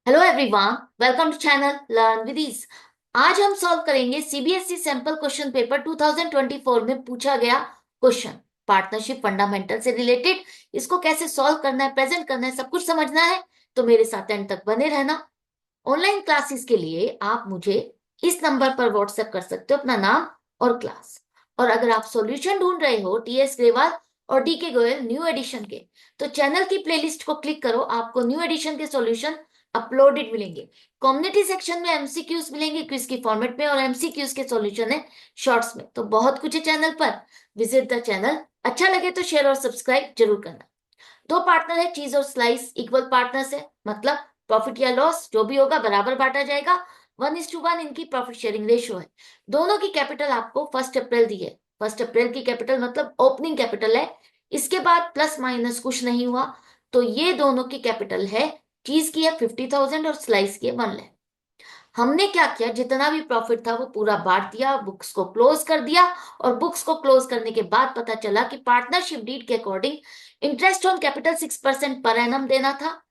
Hello everyone, welcome to channel learn with ease. आज हम solve करेंगे सीबीएसई सैंपल क्वेश्चन पेपर 2024 में पूछा गया क्वेश्चन, पार्टनरशिप फंडामेंटल से रिलेटेड। इसको कैसे सॉल्व करना है, प्रेजेंट करना है, सब कुछ समझना है तो मेरे साथ एंड तक बने रहना। ऑनलाइन क्लासेस के लिए आप मुझे इस नंबर पर व्हाट्सएप कर सकते हो अपना नाम और क्लास। और अगर आप सॉल्यूशन ढूंढ रहे हो टीएस ग्रेवाल और डीके गोयल न्यू एडिशन के, तो चैनल की प्लेलिस्ट को क्लिक करो, आपको न्यू एडिशन के सॉल्यूशन अपलोडेड मिलेंगे। कम्युनिटी सेक्शन में एमसीक्यूज मिलेंगे क्विज की फॉर्मेट में, और एमसीक्यूज के सॉल्यूशन है शॉर्ट्स में। तो बहुत कुछ है चैनल पर, विजिट द चैनल। अच्छा लगे तो शेयर और सब्सक्राइब जरूर करना। दो पार्टनर है, चीज और स्लाइस इक्वल पार्टनर्स है, मतलब प्रॉफिट या लॉस जो भी होगा बराबर बांटा जाएगा। 1:1 इनकी प्रॉफिट शेयरिंग रेशियो है। दोनों की कैपिटल आपको 1 अप्रैल दी है। 1 अप्रैल की कैपिटल मतलब ओपनिंग कैपिटल है, इसके बाद प्लस माइनस कुछ नहीं हुआ। तो ये दोनों की कैपिटल है, चीज की है 50,000 और स्लाइस की है 1 लाख। हमने क्या किया, जितना भी प्रॉफिट था वो पूरा बांट दिया, बुक्स को क्लोज कर दिया। और बुक्स को क्लोज करने के बाद पता चला कि पार्टनरशिप डीड के according interest on capital 6% per annum देना था,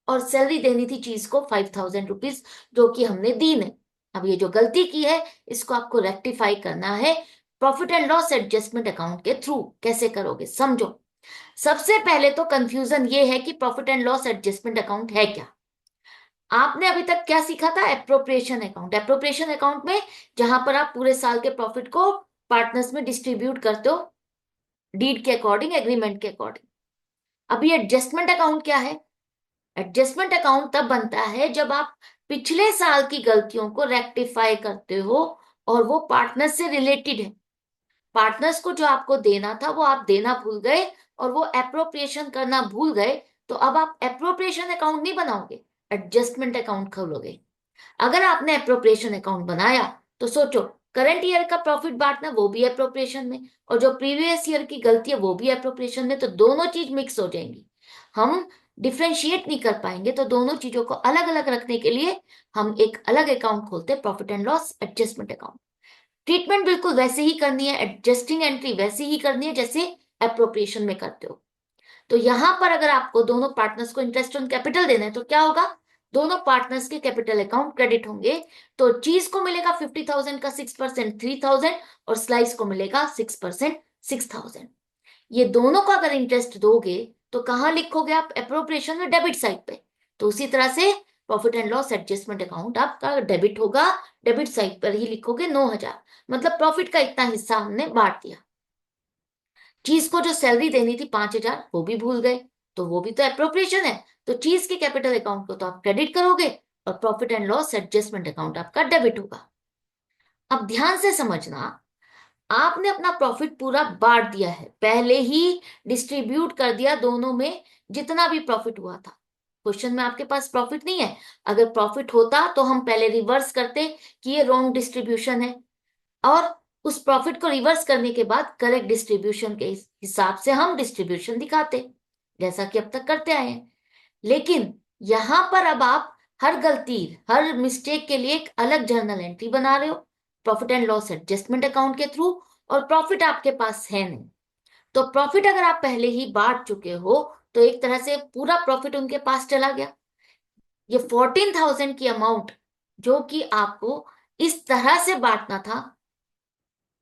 और सैलरी देनी थी चीज को 5,000 रुपीज, जो कि हमने दी नहीं। अब ये जो गलती की है इसको आपको रेक्टिफाई करना है profit and loss adjustment account के थ्रू। कैसे करोगे समझो। सबसे पहले तो कंफ्यूजन ये है कि profit and loss adjustment account है क्या। आपने अभी तक क्या सीखा था, एप्रोप्रिएशन अकाउंट। एप्रोप्रिएशन अकाउंट में जहां पर आप पूरे साल के प्रॉफिट को पार्टनर्स में डिस्ट्रीब्यूट करते हो, डीड के अकॉर्डिंग, एग्रीमेंट के अकॉर्डिंग। अभी एडजस्टमेंट अकाउंट क्या है। एडजस्टमेंट अकाउंट तब बनता है जब आप पिछले साल की गलतियों को रेक्टिफाई करते हो और वो पार्टनर से रिलेटेड है। पार्टनर्स को जो आपको देना था वो आप देना भूल गए और वो एप्रोप्रिएशन करना भूल गए, तो अब आप एप्रोप्रिएशन अकाउंट नहीं बनाओगे, एडजस्टमेंट अकाउंट खोलोगे। अगर आपने अप्रोप्रिएशन अकाउंट बनाया तो सोचो, करंट ईयर का प्रॉफिट बांटना वो भी अप्रोप्रिएशन में, और जो प्रीवियस ईयर की गलती है वो भी अप्रोप्रिएशन में, तो दोनों चीज मिक्स हो जाएंगी। हम डिफ्रेंशिएट नहीं कर पाएंगे, तो दोनों चीजों को अलग अलग रखने के लिए हम एक अलग अकाउंट खोलते हैं, profit and loss adjustment account. Treatment बिल्कुल वैसे ही करनी है, एडजस्टिंग एंट्री वैसे ही करनी है जैसे अप्रोप्रिएशन में करते हो। तो यहां पर अगर आपको दोनों पार्टनर्स को इंटरेस्ट ऑन कैपिटल देना है तो क्या होगा, दोनों पार्टनर्स के कैपिटल अकाउंट क्रेडिट होंगे। तो चीज को मिलेगा 50,000 का 6% 3,000, और स्लाइस को मिलेगा 6% 6,000। ये दोनों का अगर इंटरेस्ट दोगे तो कहां लिखोगे आप, अप्रोप्रिएशन में डेबिट साइड पे। तो उसी तरह से profit and loss adjustment account आपका डेबिट होगा, डेबिट साइड पर ही लिखोगे 9,000, मतलब प्रॉफिट का इतना हिस्सा हमने बांट दिया। चीज को जो सैलरी देनी थी 5,000 वो भी भूल गए, तो वो भी तो अप्रोप्रिएशन है। तो चीज के कैपिटल अकाउंट को तो आप क्रेडिट करोगे और profit and loss adjustment account आपका डेबिट होगा। अब ध्यान से समझना, आपने अपना प्रॉफिट पूरा बांट दिया है, पहले ही डिस्ट्रीब्यूट कर दिया दोनों में जितना भी प्रॉफिट हुआ था। क्वेश्चन में आपके पास प्रॉफिट नहीं है। अगर प्रॉफिट होता तो हम पहले रिवर्स करते कि ये रॉन्ग डिस्ट्रीब्यूशन है, और उस प्रॉफिट को रिवर्स करने के बाद करेक्ट डिस्ट्रीब्यूशन के हिसाब से हम डिस्ट्रीब्यूशन दिखाते, जैसा कि अब तक करते आए हैं। लेकिन यहां पर अब आप हर गलती, हर मिस्टेक के लिए एक अलग जर्नल एंट्री बना रहे हो, profit and loss adjustment account के थ्रू। और प्रॉफिट आपके पास है नहीं, तो प्रॉफिट अगर आप पहले ही बांट चुके हो तो एक तरह से पूरा प्रॉफिट उनके पास चला गया। ये 14,000 की अमाउंट जो कि आपको इस तरह से बांटना था,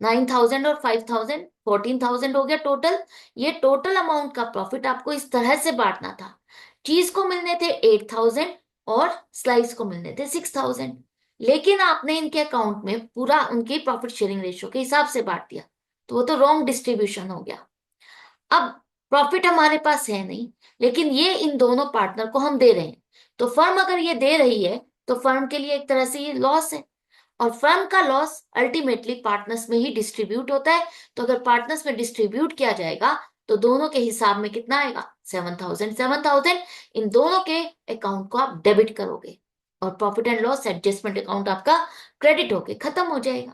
9,000 और 5,000 14,000 हो गया टोटल। ये टोटल अमाउंट का प्रॉफिट आपको इस तरह से बांटना था। चीज को मिलने थे 8,000 और स्लाइस को मिलने थे 6,000, लेकिन आपने इनके अकाउंट में पूरा उनके प्रॉफिट शेयरिंग रेशियो के हिसाब से बांट दिया, तो वो तो रॉन्ग डिस्ट्रीब्यूशन हो गया। अब प्रॉफिट हमारे पास है नहीं, लेकिन ये इन दोनों पार्टनर को हम दे रहे हैं। तो फर्म अगर ये दे रही है तो फर्म के लिए एक तरह से ये लॉस है, और फर्म का लॉस अल्टीमेटली पार्टनर्स में ही डिस्ट्रीब्यूट होता है। तो अगर पार्टनर्स में डिस्ट्रीब्यूट किया जाएगा तो दोनों के हिसाब में कितना आएगा, 7,000 7,000। इन दोनों के अकाउंट को आप डेबिट करोगे और profit and loss adjustment account आपका क्रेडिट होके खत्म हो जाएगा।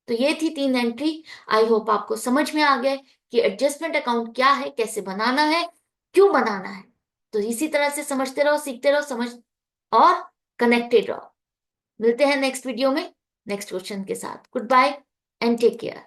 तो ये थी 3 एंट्री। आई होप आपको समझ में आ गया कि एडजस्टमेंट अकाउंट क्या है, कैसे बनाना है, क्यों बनाना है। तो इसी तरह से समझते रहो, सीखते रहो, समझ और कनेक्टेड रहो। मिलते हैं नेक्स्ट वीडियो में नेक्स्ट क्वेश्चन के साथ। Good bye and take care.